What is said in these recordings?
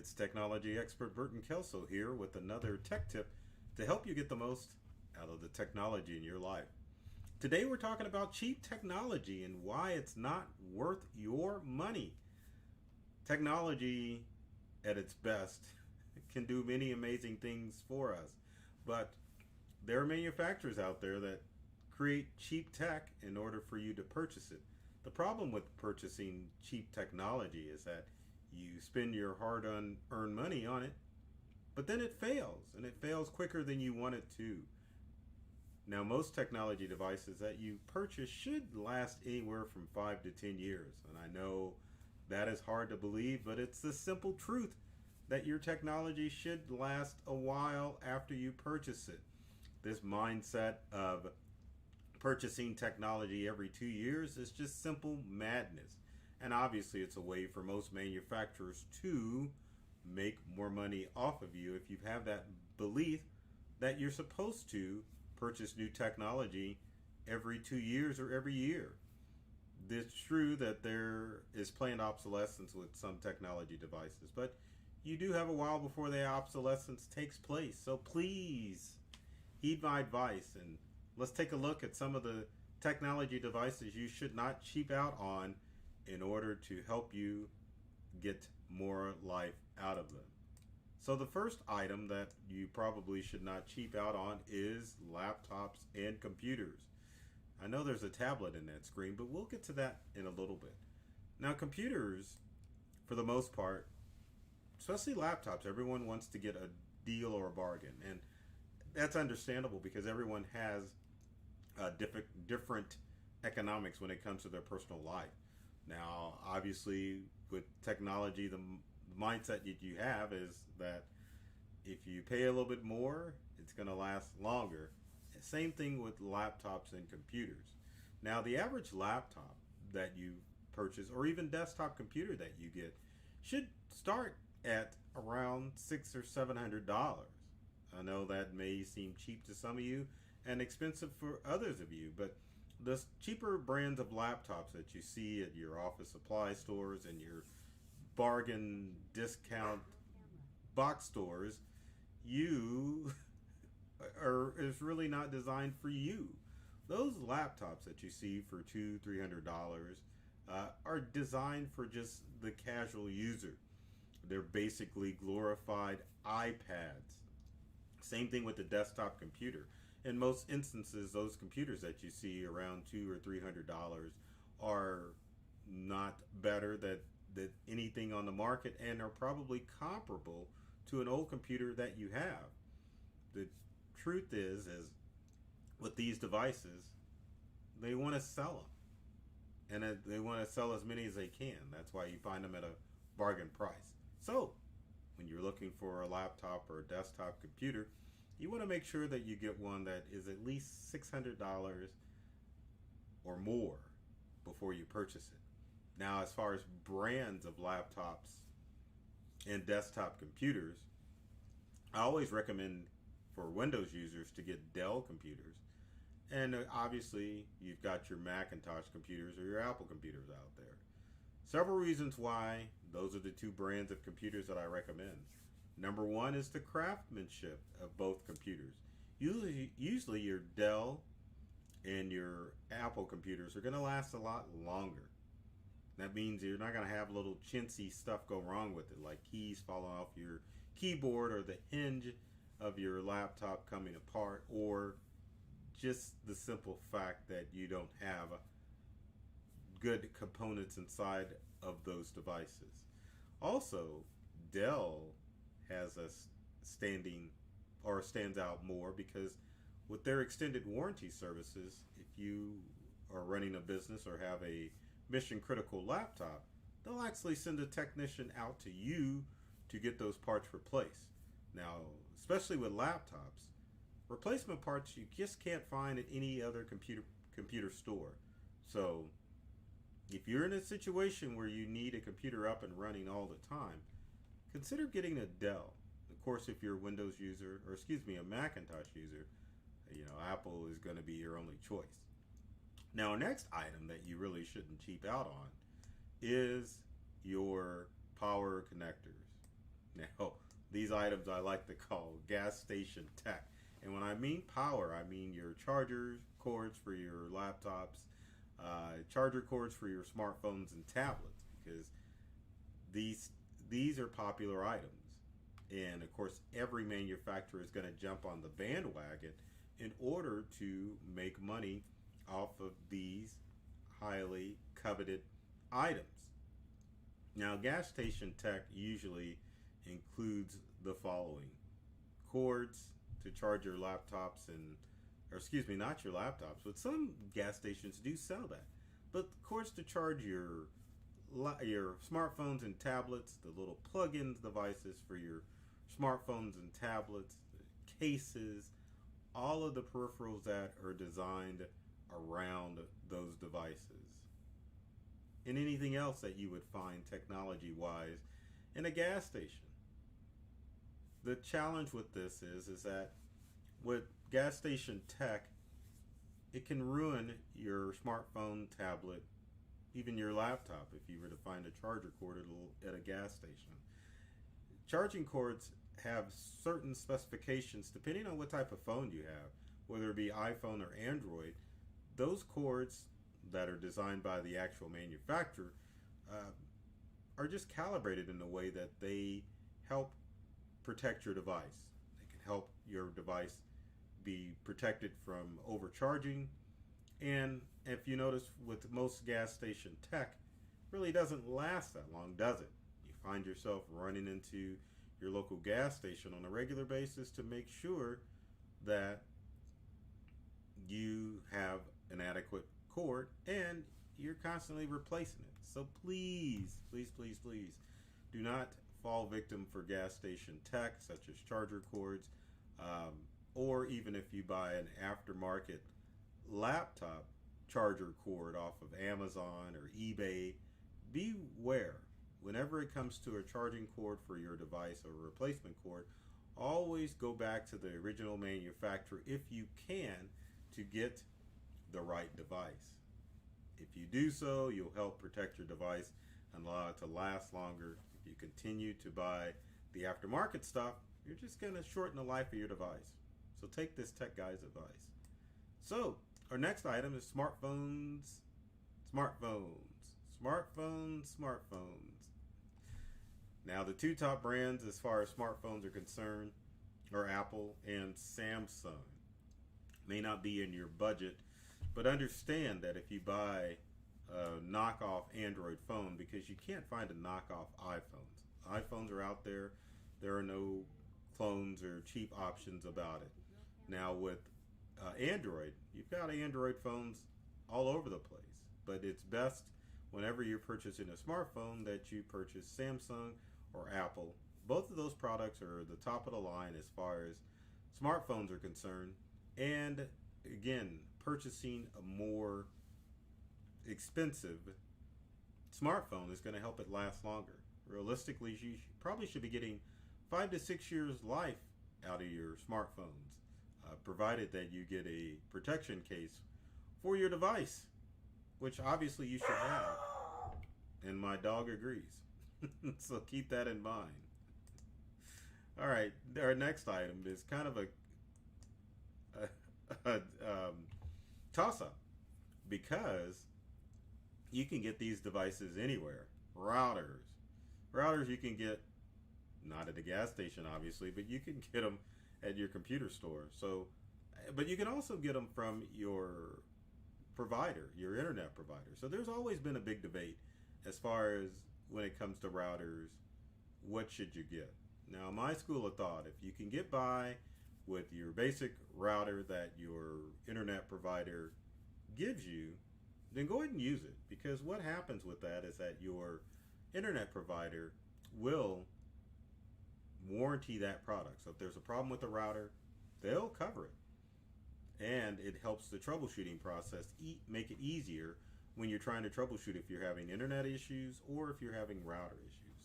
It's technology expert Burton Kelso here with another tech tip to help you get the most out of the technology in your life. Today we're talking about cheap technology and why it's not worth your money. Technology at its best can do many amazing things for us, but there are manufacturers out there that create cheap tech in order for you to purchase it. The problem with purchasing cheap technology is that you spend your hard-earned money on it, but then it fails, and it fails quicker than you want it to. Now, most technology devices that you purchase should last anywhere from 5 to 10 years, and I know that is hard to believe, but it's the simple truth that your technology should last a while after you purchase it. This mindset of purchasing technology every 2 years is just simple madness. And obviously, it's a way for most manufacturers to make more money off of you if you have that belief that you're supposed to purchase new technology every 2 years or every year. It's true that there is planned obsolescence with some technology devices, but you do have a while before the obsolescence takes place. So please heed my advice and let's take a look at some of the technology devices you should not cheap out on in order to help you get more life out of them. So the first item that you probably should not cheap out on is laptops and computers. I know there's a tablet in that screen, but we'll get to that in a little bit. Now, computers, for the most part, especially laptops, everyone wants to get a deal or a bargain. And that's understandable because everyone has different economics when it comes to their personal life. Now, obviously, with technology, the mindset that you have is that if you pay a little bit more, it's going to last longer. Same thing with laptops and computers. Now, the average laptop that you purchase, or even desktop computer that you get, should start at around $600 or $700. I know that may seem cheap to some of you and expensive for others of you, but the cheaper brands of laptops that you see at your office supply stores and your bargain discount box stores, you is really not designed for you. Those laptops that you see for $200-$300 are designed for just the casual user. They're basically glorified iPads. Same thing with the desktop computer. In most instances, those computers that you see around $200 or $300 are not better than anything on the market and are probably comparable to an old computer that you have. The truth is with these devices, they want to sell them, and they want to sell as many as they can. That's why you find them at a bargain price. So, when you're looking for a laptop or a desktop computer, you want to make sure that you get one that is at least $600 or more before you purchase it. Now, as far as brands of laptops and desktop computers, I always recommend for Windows users to get Dell computers. And obviously, you've got your Macintosh computers or your Apple computers out there. Several reasons why those are the two brands of computers that I recommend. Number one is the craftsmanship of both computers. Usually your Dell and your Apple computers are going to last a lot longer. That means you're not going to have little chintzy stuff go wrong with it, like keys falling off your keyboard or the hinge of your laptop coming apart, or just the simple fact that you don't have good components inside of those devices. Also, Dell has a stands out more because with their extended warranty services, if you are running a business or have a mission critical laptop, they'll actually send a technician out to you to get those parts replaced. Now, especially with laptops, replacement parts you just can't find at any other computer store. So if you're in a situation where you need a computer up and running all the time, consider getting a Dell. Of course, if you're a Windows user, or excuse me, a Macintosh user, Apple is going to be your only choice. Now, next item that you really shouldn't cheap out on is your power connectors. Now, these items I like to call gas station tech. And when I mean power, I mean your chargers, cords for your laptops, charger cords for your smartphones and tablets, because these these are popular items. And of course, every manufacturer is going to jump on the bandwagon in order to make money off of these highly coveted items. Now, gas station tech usually includes the following: cords to charge your laptops and, or excuse me, not your laptops, but some gas stations do sell that. But cords to charge your smartphones and tablets, the little plug-in devices for your smartphones and tablets, the cases, all of the peripherals that are designed around those devices, and anything else that you would find technology-wise in a gas station. The challenge with this is that with gas station tech, it can ruin your smartphone, tablet, even your laptop if you were to find a charger cord at a gas station. Charging cords have certain specifications depending on what type of phone you have, whether it be iPhone or Android. Those cords that are designed by the actual manufacturer uh, are just calibrated in a way that they help protect your device. They can help your device be protected from overcharging. And if you notice, with most gas station tech, really doesn't last that long, does it? You find yourself running into your local gas station on a regular basis to make sure that you have an adequate cord and you're constantly replacing it. So please, please, please, please do not fall victim for gas station tech such as charger cords, or even if you buy an aftermarket laptop charger cord off of Amazon or eBay, beware. Whenever it comes to a charging cord for your device or a replacement cord, always go back to the original manufacturer if you can to get the right device. If you do so, you'll help protect your device and allow it to last longer. If you continue to buy the aftermarket stuff, you're just going to shorten the life of your device. So take this tech guy's advice. So, our next item is smartphones, smartphones, smartphones, smartphones. Now, the two top brands as far as smartphones are concerned are Apple and Samsung. May not be in your budget, but understand that if you buy a knockoff Android phone, because you can't find a knockoff iPhones. iPhones are out there. There are no clones or cheap options about it. Now with Android, you've got Android phones all over the place, but it's best whenever you're purchasing a smartphone that you purchase Samsung or Apple. Both of those products are the top of the line as far as smartphones are concerned. And again, purchasing a more expensive smartphone is going to help it last longer. Realistically, you probably should be getting 5 to 6 years life out of your smartphones, provided that you get a protection case for your device, which obviously you should have. And my dog agrees. So keep that in mind. All right, our next item is kind of a toss-up, because you can get these devices anywhere. Routers you can get not at a gas station obviously, but you can get them at your computer store. So but you can also get them from your provider, your internet provider. So there's always been a big debate as far as when it comes to routers, what should you get? Now, my school of thought, if you can get by with your basic router that your internet provider gives you, then go ahead and use it. Because what happens with that is that your internet provider will warranty that product. So if there's a problem with the router, they'll cover it. And it helps the troubleshooting process make it easier when you're trying to troubleshoot if you're having internet issues or if you're having router issues.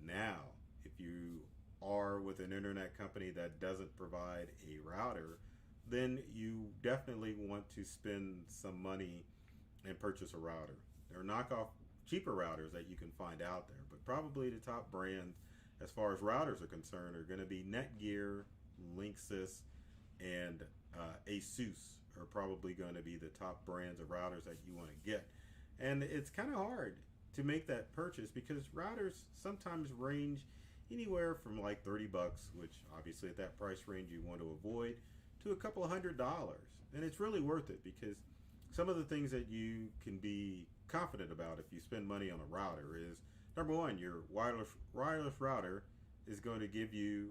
Now, if you are with an internet company that doesn't provide a router, then you definitely want to spend some money and purchase a router. There are knockoff cheaper routers that you can find out there, but probably the top brand as far as routers are concerned, are going to be Netgear, Linksys, and Asus are probably going to be the top brands of routers that you want to get. And it's kind of hard to make that purchase because routers sometimes range anywhere from like 30 bucks, which obviously at that price range you want to avoid, to a couple of $100. And it's really worth it because some of the things that you can be confident about if you spend money on a router is number one, your wireless router is going to give you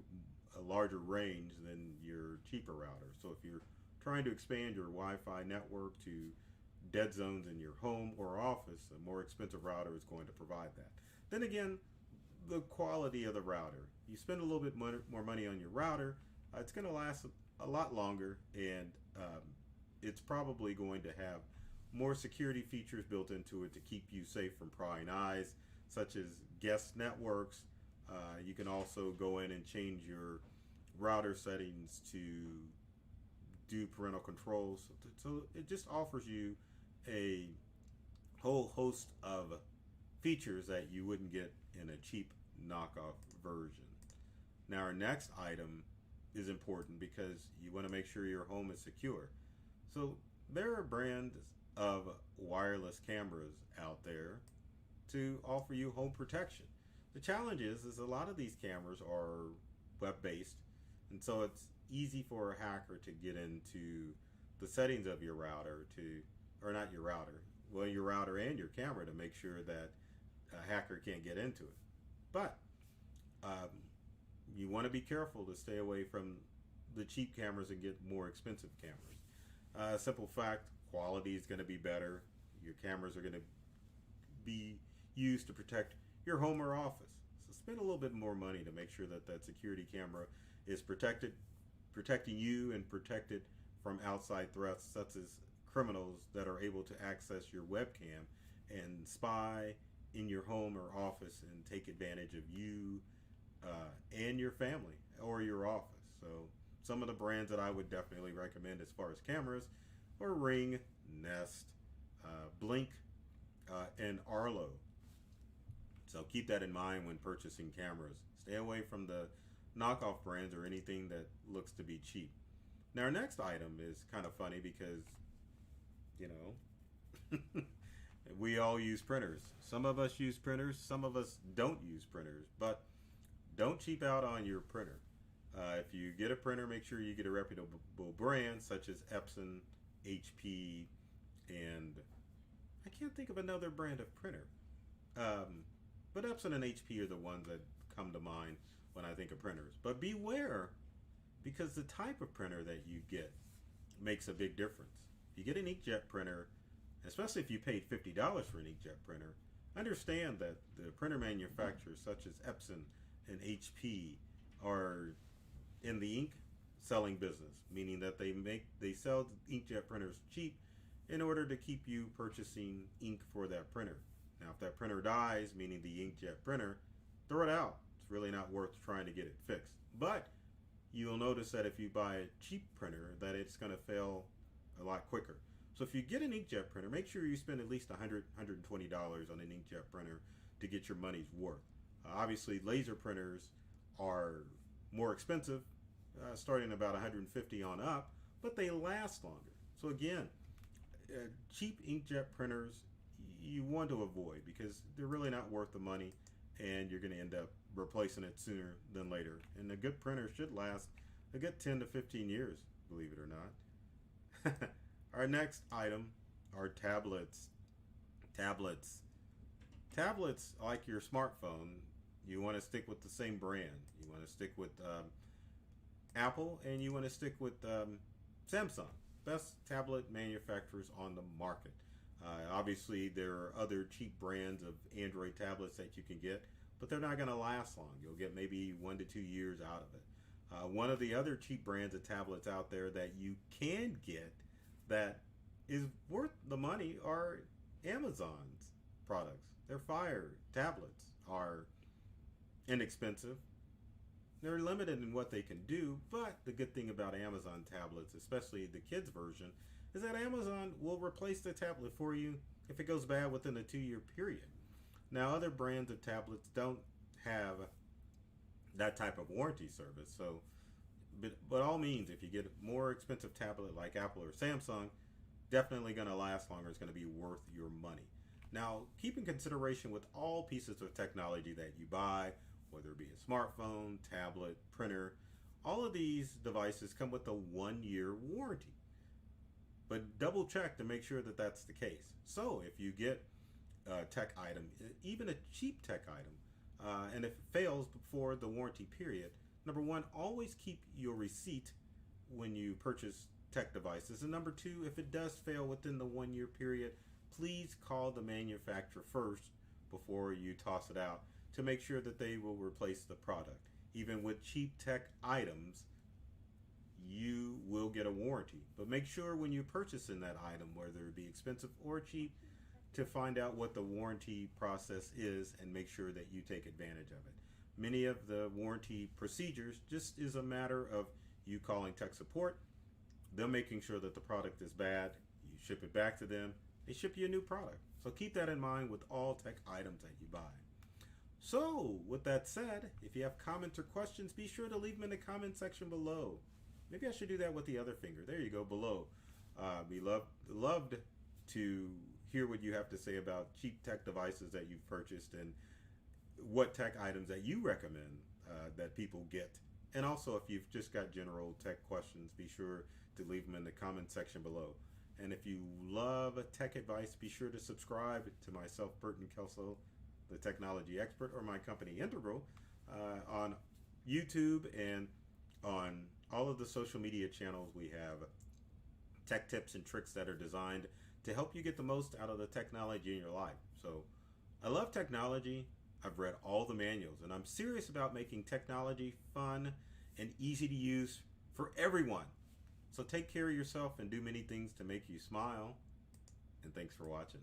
a larger range than your cheaper router. So if you're trying to expand your Wi-Fi network to dead zones in your home or office, a more expensive router is going to provide that. Then again, the quality of the router. You spend a little bit more money on your router, it's going to last a lot longer, and it's probably going to have more security features built into it to keep you safe from prying eyes, such as guest networks. You can also go in and change your router settings to do parental controls. So it just offers you a whole host of features that you wouldn't get in a cheap knockoff version. Now, our next item is important because you want to make sure your home is secure. So there are brands of wireless cameras out there to offer you home protection. The challenge is a lot of these cameras are web-based, and so it's easy for a hacker to get into the settings of your router or not your router, well, your router and your camera to make sure that a hacker can't get into it. But you want to be careful to stay away from the cheap cameras and get more expensive cameras. Simple fact, quality is going to be better. Your cameras are going to be used to protect your home or office. So spend a little bit more money to make sure that that security camera is protecting you and protected from outside threats such as criminals that are able to access your webcam and spy in your home or office and take advantage of you and your family or your office. So some of the brands that I would definitely recommend as far as cameras are Ring, Nest, Blink, and Arlo. So keep that in mind when purchasing cameras. Stay away from the knockoff brands or anything that looks to be cheap. Now, our next item is kind of funny because, you know, we all use printers. Some of us use printers, some of us don't use printers, but don't cheap out on your printer. If you get a printer, make sure you get a reputable brand such as Epson, HP, and I can't think of another brand of printer. But Epson and HP are the ones that come to mind when I think of printers. But beware, because the type of printer that you get makes a big difference. If you get an inkjet printer, especially if you paid $50 for an inkjet printer, understand that the printer manufacturers such as Epson and HP are in the ink selling business, meaning that they sell inkjet printers cheap in order to keep you purchasing ink for that printer. Now, if that printer dies, meaning the inkjet printer, throw it out. It's really not worth trying to get it fixed. But you'll notice that if you buy a cheap printer, that it's going to fail a lot quicker. So if you get an inkjet printer, make sure you spend at least $100, $120 on an inkjet printer to get your money's worth. Obviously, laser printers are more expensive, starting about $150 on up, but they last longer. So again, cheap inkjet printers you want to avoid because they're really not worth the money, and you're going to end up replacing it sooner than later. And a good printer should last a good 10 to 15 years, believe it or not. Our next item are tablets. Tablets, like your smartphone, you want to stick with the same brand. You want to stick with Apple, and you want to stick with Samsung. Best tablet manufacturers on the market. Obviously, there are other cheap brands of Android tablets that you can get, but they're not going to last long. You'll get maybe 1 to 2 years out of it. One of the other cheap brands of tablets out there that you can get that is worth the money are Amazon's products. Their Fire tablets are inexpensive. They're limited in what they can do, but the good thing about Amazon tablets, especially the kids version, is that Amazon will replace the tablet for you if it goes bad within a 2-year period. Now, other brands of tablets don't have that type of warranty service. So, but by all means, if you get a more expensive tablet like Apple or Samsung, definitely going to last longer. It's going to be worth your money. Now, keep in consideration with all pieces of technology that you buy, whether it be a smartphone, tablet, printer, all of these devices come with a 1 year warranty. But double check to make sure that that's the case. So if you get a tech item, even a cheap tech item, and if it fails before the warranty period, number one, always keep your receipt when you purchase tech devices. And number two, if it does fail within the 1 year period, please call the manufacturer first before you toss it out to make sure that they will replace the product. Even with cheap tech items, you will get a warranty. But make sure when you purchase in that item, whether it be expensive or cheap, to find out what the warranty process is and make sure that you take advantage of it. Many of the warranty procedures just is a matter of you calling tech support, them making sure that the product is bad, you ship it back to them, they ship you a new product. So keep that in mind with all tech items that you buy. So with that said, if you have comments or questions, be sure to leave them in the comment section below. Maybe I should do that with the other finger. There you go, below. We loved to hear what you have to say about cheap tech devices that you've purchased and what tech items that you recommend that people get. And also, if you've just got general tech questions, be sure to leave them in the comment section below. And if you love tech advice, be sure to subscribe to myself, Burton Kelso, the technology expert, or my company Integral, on YouTube and on all of the social media channels. We have tech tips and tricks that are designed to help you get the most out of the technology in your life. So I love technology. I've read all the manuals, and I'm serious about making technology fun and easy to use for everyone. So take care of yourself and do many things to make you smile. And thanks for watching.